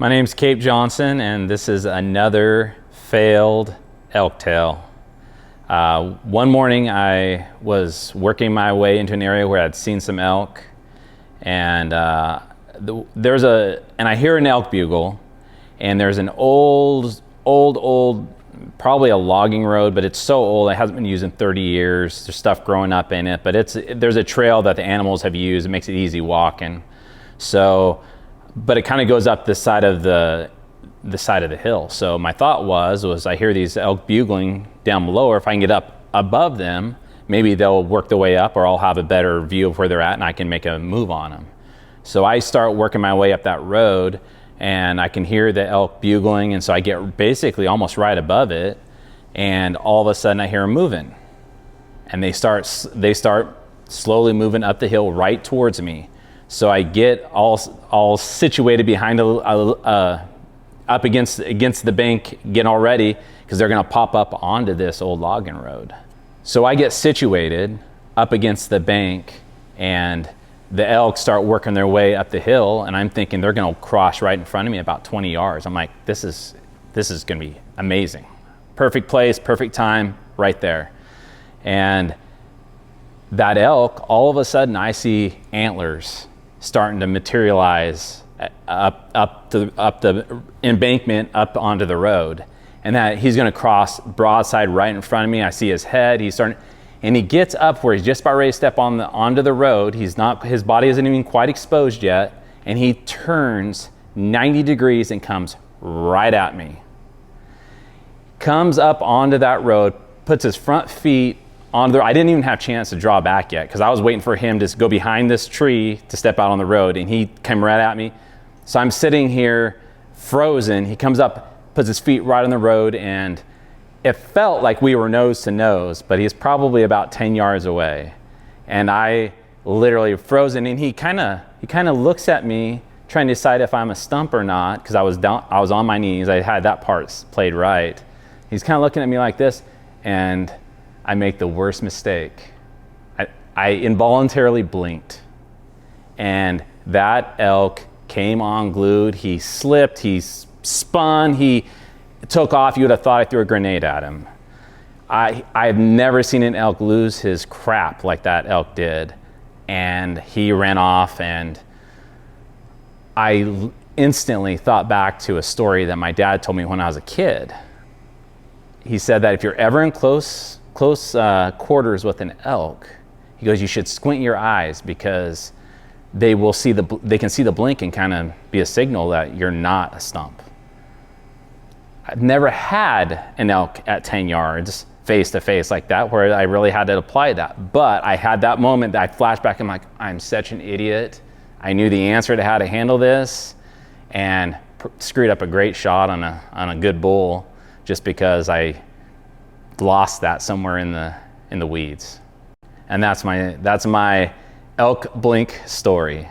My name's Cabe Johnson, and this is another failed elk tail. One morning I was working my way into an area where I'd seen some elk, and I hear an elk bugle, and there's an old, probably a logging road, but it's so old, it hasn't been used in 30 years. There's stuff growing up in it, but there's a trail that the animals have used. It makes it easy walking. But it kind of goes up the side of the hill. So my thought was I hear these elk bugling down below, or if I can get up above them, maybe they'll work their way up, or I'll have a better view of where they're at and I can make a move on them. So I start working my way up that road, and I can hear the elk bugling, and so I get basically almost right above it, and all of a sudden I hear them moving. And they start slowly moving up the hill right towards me. So I get all situated behind up against the bank, getting all ready, because they're gonna pop up onto this old logging road. So I get situated up against the bank, and the elk start working their way up the hill, and I'm thinking they're gonna cross right in front of me about 20 yards. I'm like, this is gonna be amazing. Perfect place, perfect time, right there. And that elk, all of a sudden I see antlers starting to materialize up the embankment up onto the road, and that he's going to cross broadside right in front of me. I see his head. And he gets up where he's just about ready to step onto the road. His body isn't even quite exposed yet, and he turns 90 degrees and comes right at me. Comes up onto that road, puts his front feet on I didn't even have a chance to draw back yet, because I was waiting for him to go behind this tree to step out on the road, and he came right at me. So I'm sitting here frozen. He comes up, puts his feet right on the road, and it felt like we were nose to nose, but he's probably about 10 yards away. And I literally frozen, and he kind of looks at me, trying to decide if I'm a stump or not, because I was on my knees. I had that part played right. He's kind of looking at me like this, and I make the worst mistake. I involuntarily blinked, and that elk came unglued. He slipped, he spun, he took off. You would have thought I threw a grenade at him. I've never seen an elk lose his crap like that elk did, and he ran off. And I instantly thought back to a story that my dad told me when I was a kid. He said that if you're ever in close quarters with an elk, he goes, you should squint your eyes, because they can see the blink and kind of be a signal that you're not a stump. I've never had an elk at 10 yards face to face like that, where I really had to apply that. But I had that moment that I flashed back. I'm like, I'm such an idiot. I knew the answer to how to handle this, and screwed up a great shot on a good bull, just because I lost that somewhere in the weeds. And that's my elk blink story.